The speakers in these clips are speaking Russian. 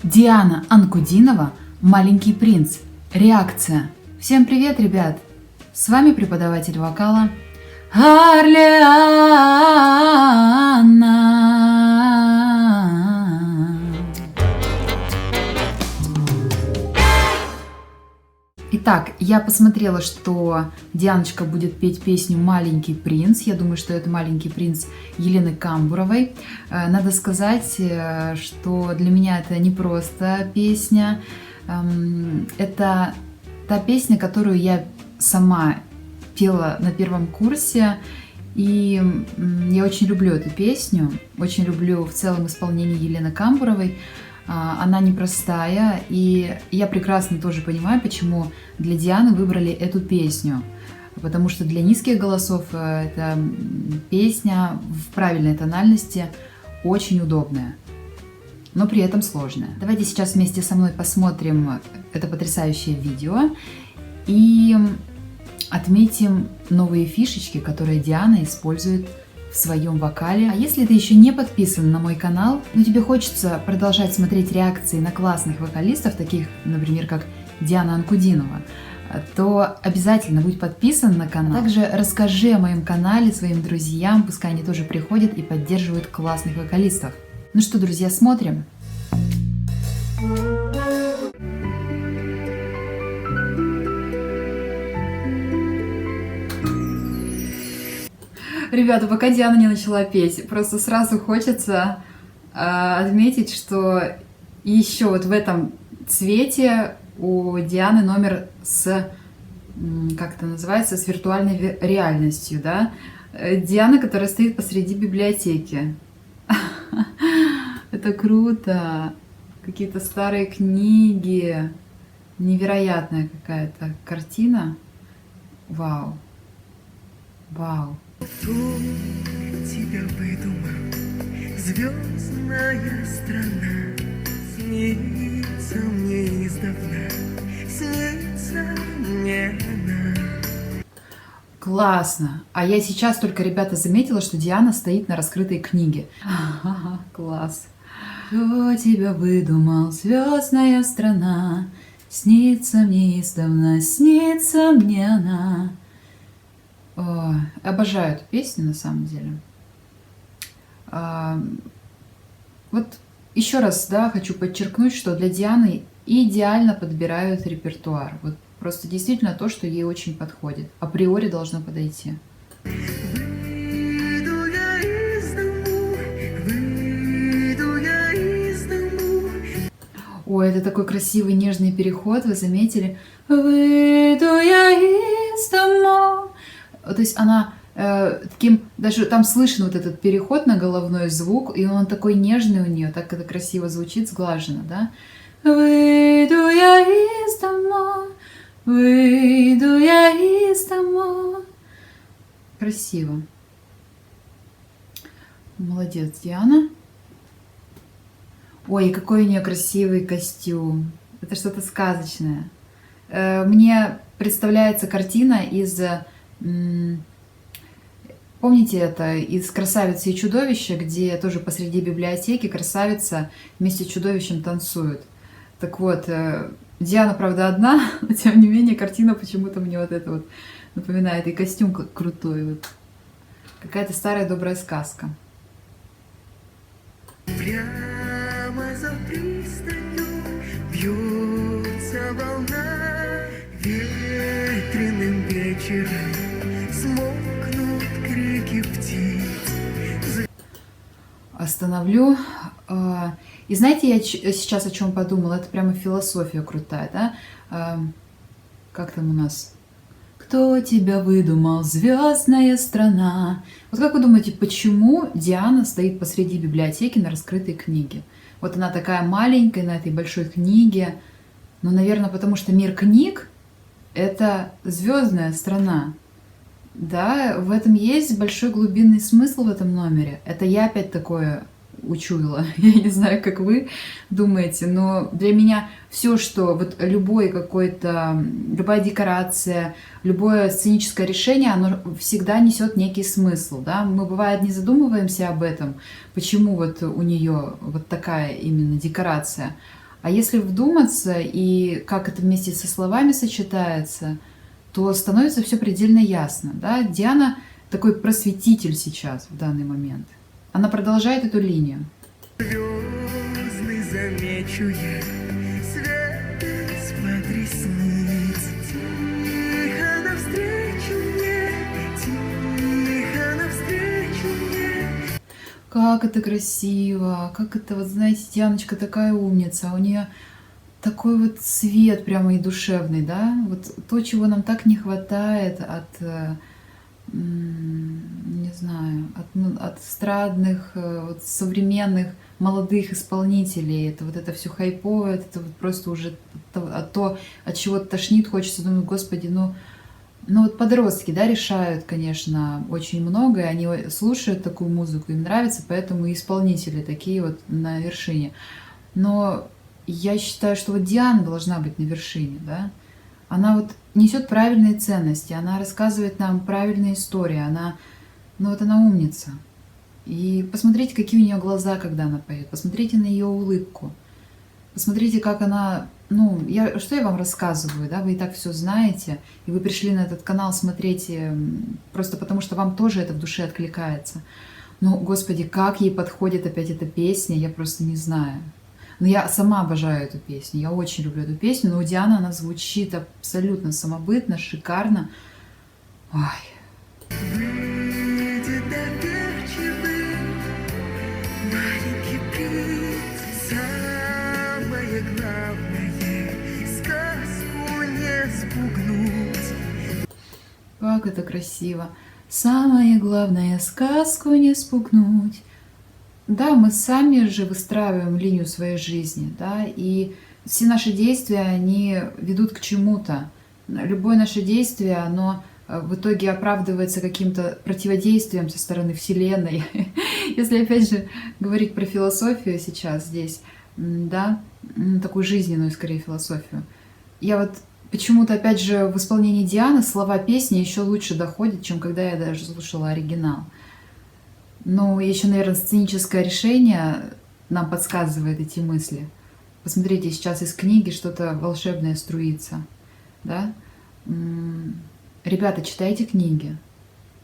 Диана Анкудинова «Маленький принц». Реакция. Всем привет, ребят! С вами преподаватель вокала Орлеанна. Итак, я посмотрела, что Дианочка будет петь песню «Маленький принц». Я думаю, что это «Маленький принц» Елены Камбуровой. Надо сказать, что для меня это не просто песня. Это та песня, которую я сама пела на первом курсе. И я очень люблю эту песню. Очень люблю в целом исполнение Елены Камбуровой. Она непростая, и я прекрасно тоже понимаю, почему для Дианы выбрали эту песню. Потому что для низких голосов эта песня в правильной тональности очень удобная, но при этом сложная. Давайте сейчас вместе со мной посмотрим это потрясающее видео и отметим новые фишечки, которые Диана использует в своем вокале. А если ты еще не подписан на мой канал, но тебе хочется продолжать смотреть реакции на классных вокалистов, таких, например, как Диана Анкудинова, то обязательно будь подписан на канал. Также расскажи о моем канале своим друзьям, пускай они тоже приходят и поддерживают классных вокалистов. Ну что, друзья, смотрим. Ребята, пока Диана не начала петь, просто сразу хочется отметить, что еще вот в этом цвете у Дианы номер с, как это называется, с виртуальной реальностью, да? Диана, которая стоит посреди библиотеки. Это круто! Какие-то старые книги. Невероятная какая-то картина. Вау! Вау! Кто тебя выдумал, звездная страна, снится мне издавна, снится мне она. Классно! А я сейчас только, ребята, заметила, что Диана стоит на раскрытой книге. Класс! Кто тебя выдумал, звездная страна, снится мне издавна, снится мне она. О, обожаю эту песню на самом деле. Вот еще раз, да, хочу подчеркнуть, что для Дианы идеально подбирают репертуар. Вот просто действительно то, что ей очень подходит. Априори должно подойти. Выйду я из дому. Ой, это такой красивый нежный переход, вы заметили? Выйду я из дому. То есть она таким, даже там слышно вот этот переход на головной звук, и он такой нежный у нее, так это красиво звучит, сглажено, да? Выйду я из дома, выйду я из дома. Красиво. Молодец, Диана. Ой, какой у нее красивый костюм. Это что-то сказочное. Мне представляется картина из... Помните это из «Красавицы и чудовища», где тоже посреди библиотеки красавица вместе с чудовищем танцуют. Так вот, Диана, правда, одна, но тем не менее картина почему-то мне вот это вот напоминает. И костюм крутой. Вот. Какая-то старая добрая сказка. Прямо за пристанью бьется волна, ветреным вечером смолкнут крики птиц. Остановлю. И знаете, я сейчас о чем подумала? Это прямо философия крутая, да? Как там у нас? Кто тебя выдумал, звездная страна? Вот как вы думаете, почему Диана стоит посреди библиотеки на раскрытой книге? Вот она такая маленькая на этой большой книге. Ну, наверное, потому что мир книг — это звездная страна. Да, в этом есть большой глубинный смысл в этом номере. Это я опять такое учуяла. Я не знаю, как вы думаете, но для меня все, что вот любая декорация, любое сценическое решение, оно всегда несет некий смысл, да. Мы, бывает, не задумываемся об этом, почему вот у нее вот такая именно декорация. А если вдуматься и как это вместе со словами сочетается, то становится все предельно ясно. Да? Диана такой просветитель сейчас, в данный момент. Она продолжает эту линию. Звездный замечу я, свет из-под ресниц. Тихо навстречу мне, тихо навстречу мне. Как это красиво, как это, вот знаете, Дианочка такая умница, у нее такой вот цвет прямо и душевный, да, вот то, чего нам так не хватает от, не знаю, от эстрадных, вот современных молодых исполнителей, это вот это все хайповое, это вот просто уже то, от чего тошнит, хочется, думаю, господи, ну вот подростки, да, решают, конечно, очень многое, они слушают такую музыку, им нравится, поэтому и исполнители такие вот на вершине. Но я считаю, что вот Диана должна быть на вершине, да. Она вот несет правильные ценности, она рассказывает нам правильные истории, ну вот она умница. И посмотрите, какие у нее глаза, когда она поет, посмотрите на ее улыбку, посмотрите, как она, что я вам рассказываю, да, вы и так все знаете, и вы пришли на этот канал смотреть просто потому, что вам тоже это в душе откликается. Ну, господи, как ей подходит опять эта песня, я просто не знаю. Но я сама обожаю эту песню, я очень люблю эту песню, но у Дианы она звучит абсолютно самобытно, шикарно. Ой. Выйдет доверчивый маленький принц. Самое главное — сказку не спугнуть. Как это красиво. Самое главное — сказку не спугнуть. Да, мы сами же выстраиваем линию своей жизни, да, и все наши действия, они ведут к чему-то. Любое наше действие, оно в итоге оправдывается каким-то противодействием со стороны Вселенной. Если, опять же, говорить про философию сейчас здесь, да, такую жизненную, скорее, философию. Я вот почему-то, опять же, в исполнении Дианы слова песни еще лучше доходят, чем когда я даже слушала оригинал. Ну, еще, наверное, сценическое решение нам подсказывает эти мысли. Посмотрите, сейчас из книги что-то волшебное струится, да? Ребята, читайте книги,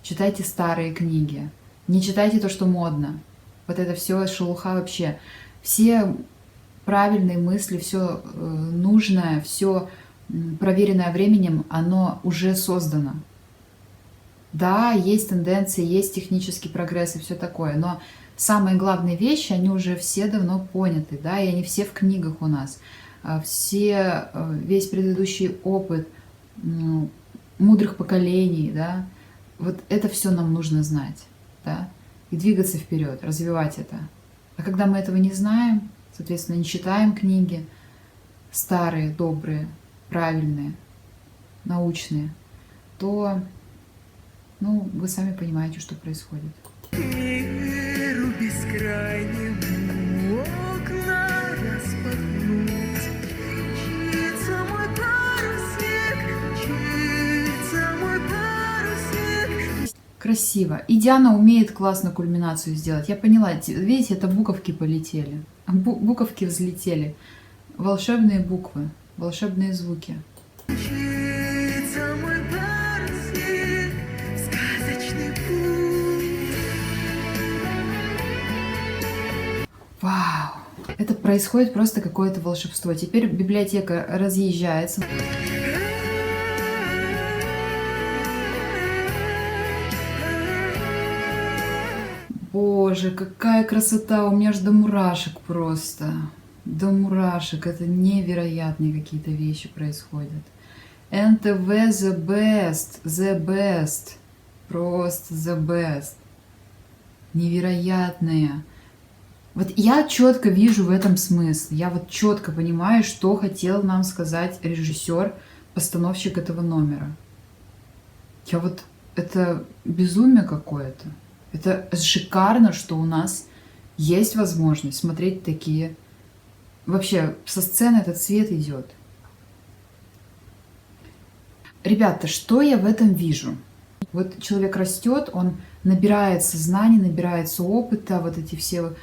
читайте старые книги, не читайте то, что модно. Вот это все шелуха вообще. Все правильные мысли, все нужное, все проверенное временем, оно уже создано. Да, есть тенденции, есть технический прогресс и все такое, но самые главные вещи, они уже все давно поняты, да, и они все в книгах у нас. Весь предыдущий опыт мудрых поколений, да, вот это все нам нужно знать, да, и двигаться вперед, развивать это. А когда мы этого не знаем, соответственно, не читаем книги старые, добрые, правильные, научные, то вы сами понимаете, что происходит. Миру бескрайнему окна распахнуть. Мчится мой парусник, мчится мой парусник. Красиво. И Диана умеет классно кульминацию сделать. Я поняла. Видите, это буковки полетели. Буковки взлетели. Волшебные буквы, волшебные звуки. Мчится мой парусник в сказочный путь. Вау! Это происходит просто какое-то волшебство. Теперь библиотека разъезжается. Боже, какая красота! У меня аж до мурашек просто. До мурашек. Это невероятные какие-то вещи происходят. НТВ the best. The best. Просто the best. Невероятные. Вот я четко вижу в этом смысл. Я вот четко понимаю, что хотел нам сказать режиссер, постановщик этого номера. Это безумие какое-то. Это шикарно, что у нас есть возможность смотреть такие. Вообще, со сцены этот свет идет. Ребята, что я в этом вижу? Вот человек растет, он набирается знаний, набирается опыта, вот эти все,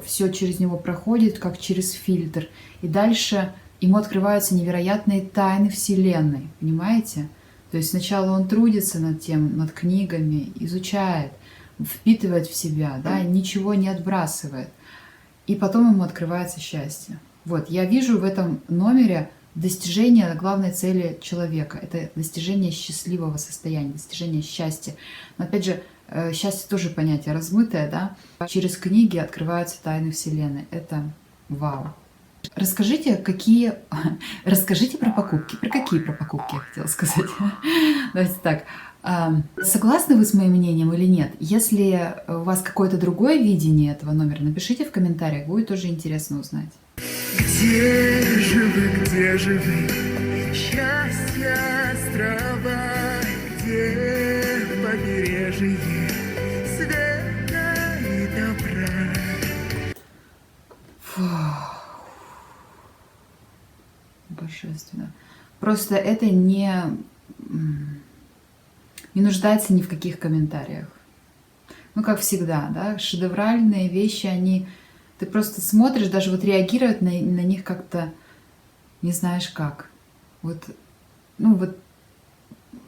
все через него проходит, как через фильтр. И дальше ему открываются невероятные тайны Вселенной, понимаете? То есть сначала он трудится над тем, над книгами, изучает, впитывает в себя, да, и ничего не отбрасывает. И потом ему открывается счастье. Вот, я вижу в этом номере достижение главной цели человека. Это достижение счастливого состояния, достижение счастья. Но опять же, счастье тоже понятие размытое, да? Через книги открываются тайны Вселенной. Это вау. Расскажите, расскажите про покупки. Про какие про покупки я хотела сказать? Давайте так. Согласны вы с моим мнением или нет? Если у вас какое-то другое видение этого номера, напишите в комментариях, будет тоже интересно узнать. Где же вы, счастье острова, где побережье света и добра? Божественно. Просто это не нуждается ни в каких комментариях. Ну, как всегда, да, шедевральные вещи, они... Ты просто смотришь, даже вот реагировать на них как-то не знаешь как. Вот, ну вот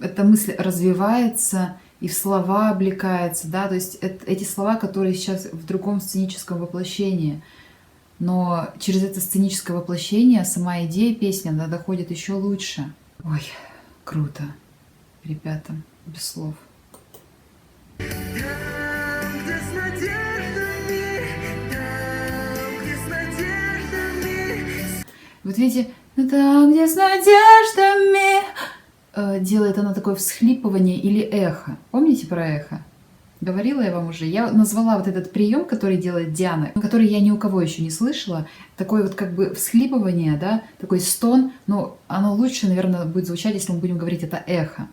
эта мысль развивается и в слова облекается, да, то есть эти слова, которые сейчас в другом сценическом воплощении, но через это сценическое воплощение сама идея песни, она доходит еще лучше. Ой, круто, ребята, без слов. Там, где с надеждами, там, где с надеждами. Вот видите, там, где с надеждами, делает она такое всхлипывание или эхо. Помните про эхо? Говорила я вам уже. Я назвала вот этот прием, который делает Диана, который я ни у кого еще не слышала. Такое вот как бы всхлипывание, да, такой стон. Но оно лучше, наверное, будет звучать, если мы будем говорить это эхо.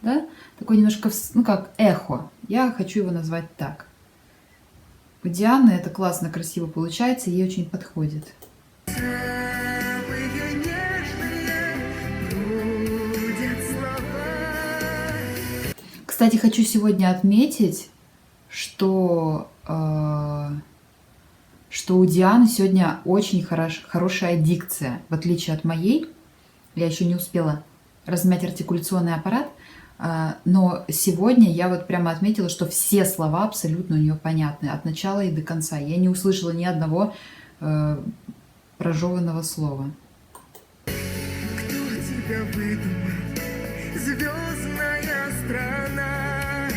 Да? Такой немножко, ну как эхо. Я хочу его назвать так. У Дианы это классно, красиво получается, ей очень подходит. Самые нежные будут слова. Кстати, хочу сегодня отметить, что у Дианы сегодня очень хорошая дикция. В отличие от моей, я еще не успела размять артикуляционный аппарат, но сегодня я вот прямо отметила, что все слова абсолютно у нее понятны, от начала и до конца. Я не услышала ни одного прожеванного слова. Кто тебя выдумал? Звездная страна.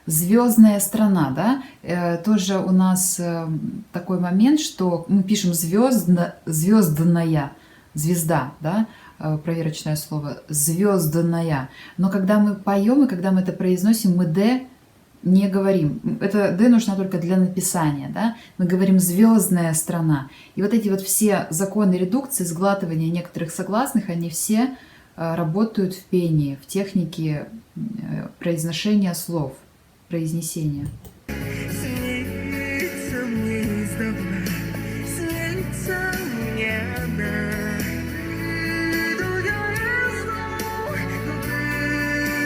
Звездная страна, да? Тоже у нас такой момент, что мы пишем звездная, звезда, да? Проверочное слово, звездная. Но когда мы поем и когда мы это произносим, мы «д» не говорим. Это «д» нужно только для написания, да? Мы говорим «звездная страна». И вот эти вот все законы редукции, сглатывания некоторых согласных, они все работают в пении, в технике произношения слов, произнесения. Снится мне издавна, снится мне она. Иду я из дому,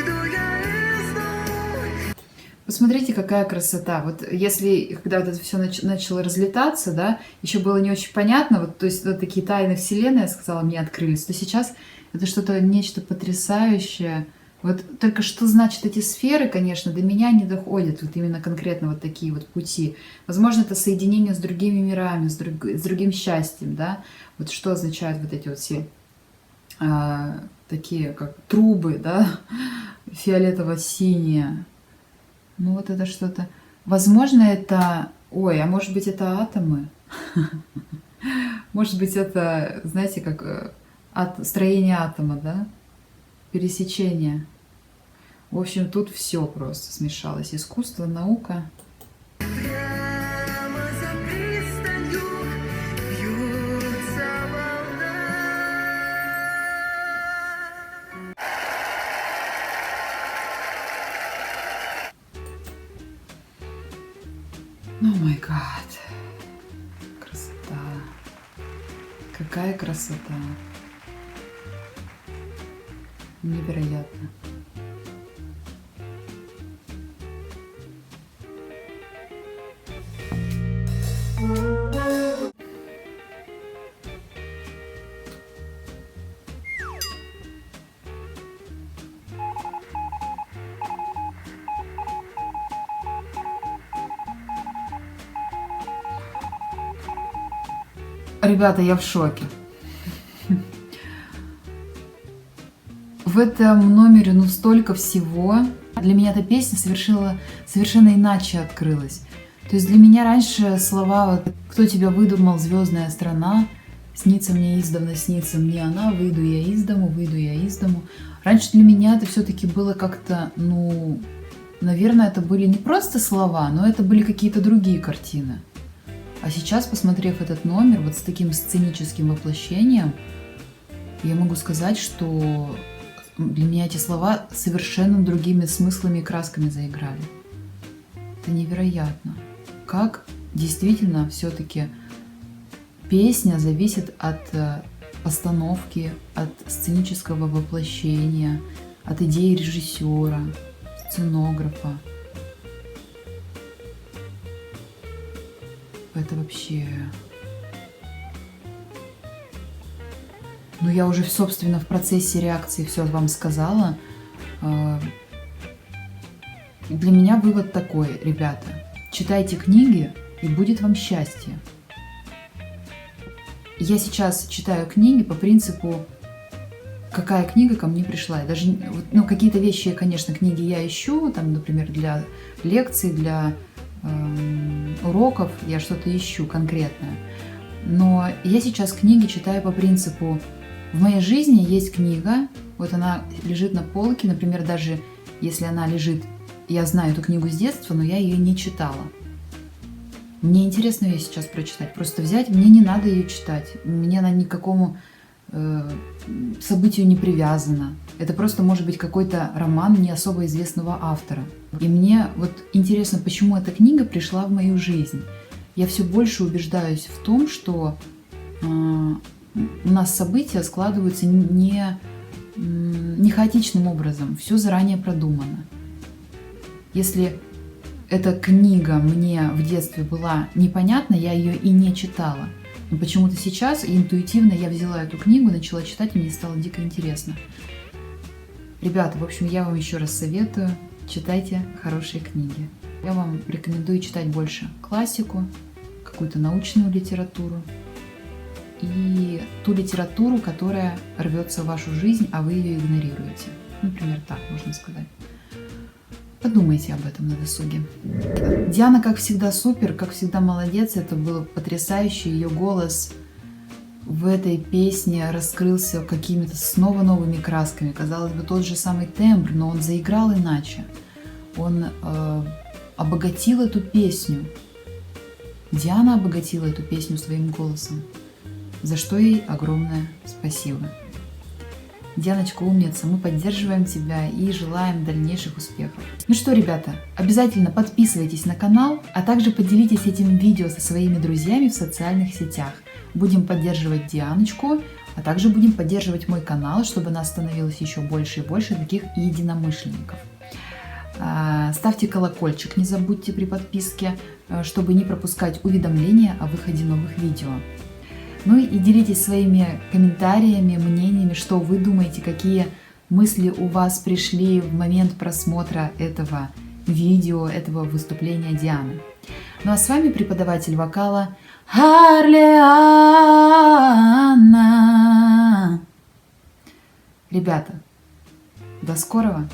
иду я из дому. Посмотрите, какая красота. Вот если, когда вот это все начало разлетаться, да, еще было не очень понятно, вот, то есть вот такие тайны Вселенной, я сказала, мне открылись, то сейчас это что-то, нечто потрясающее. Вот только что значит эти сферы, конечно, до меня не доходят, вот именно конкретно вот такие вот пути. Возможно, это соединение с другими мирами, с другим счастьем, да. Вот что означают вот эти вот все такие, как трубы, да, фиолетово-синие. Ну вот это что-то... Возможно, это... Ой, а может быть, это атомы? Может быть, это, знаете, как строение атома, да? Пересечение. В общем, тут все просто смешалось. Искусство, наука. Прямо за пристанью бьется волна. О май гад. Красота. Какая красота. Невероятно. Ребята, я в шоке. В этом номере ну столько всего. Для меня эта песня совершенно иначе открылась. То есть для меня раньше слова вот «Кто тебя выдумал, звездная страна», «Снится мне издавна, снится мне она», «Выйду я из дому, выйду я из дому». Раньше для меня это все-таки было как-то, ну, наверное, это были не просто слова, но это были какие-то другие картины. А сейчас, посмотрев этот номер вот с таким сценическим воплощением, я могу сказать, что для меня эти слова совершенно другими смыслами и красками заиграли. Это невероятно. Как действительно все-таки песня зависит от постановки, от сценического воплощения, от идеи режиссера, сценографа. Это вообще... Ну, я уже, собственно, в процессе реакции все вам сказала. Для меня вывод такой, ребята. Читайте книги, и будет вам счастье. Я сейчас читаю книги по принципу, какая книга ко мне пришла. Я даже, ну, какие-то вещи, конечно, книги я ищу, там, например, для лекций, для уроков я что-то ищу конкретное. Но я сейчас книги читаю по принципу, в моей жизни есть книга, вот она лежит на полке, например, даже если она лежит, я знаю эту книгу с детства, но я ее не читала. Мне интересно ее сейчас прочитать, просто взять, мне не надо ее читать, мне она ни к какому событию не привязана. Это просто может быть какой-то роман не особо известного автора. И мне вот интересно, почему эта книга пришла в мою жизнь. Я все больше убеждаюсь в том, что у нас события складываются не хаотичным образом, все заранее продумано. Если эта книга мне в детстве была непонятна, я ее и не читала. Но почему-то сейчас интуитивно я взяла эту книгу, начала читать, и мне стало дико интересно. Ребята, в общем, я вам еще раз советую, читайте хорошие книги. Я вам рекомендую читать больше классику, какую-то научную литературу и ту литературу, которая рвется в вашу жизнь, а вы ее игнорируете. Например, так можно сказать. Подумайте об этом на досуге. Диана, как всегда, супер, как всегда, молодец. Это было потрясающе. Ее голос в этой песне раскрылся какими-то снова новыми красками. Казалось бы, тот же самый тембр, но он заиграл иначе. Он обогатил эту песню. Диана обогатила эту песню своим голосом, за что ей огромное спасибо. Дианочка, умница, мы поддерживаем тебя и желаем дальнейших успехов. Ну что, ребята, обязательно подписывайтесь на канал, а также поделитесь этим видео со своими друзьями в социальных сетях. Будем поддерживать Дианочку, а также будем поддерживать мой канал, чтобы нас становилось еще больше и больше таких единомышленников. Ставьте колокольчик, не забудьте при подписке, чтобы не пропускать уведомления о выходе новых видео. Ну и делитесь своими комментариями, мнениями, что вы думаете, какие мысли у вас пришли в момент просмотра этого видео, этого выступления Дианы. Ну а с вами преподаватель вокала Орлеана. Ребята, до скорого!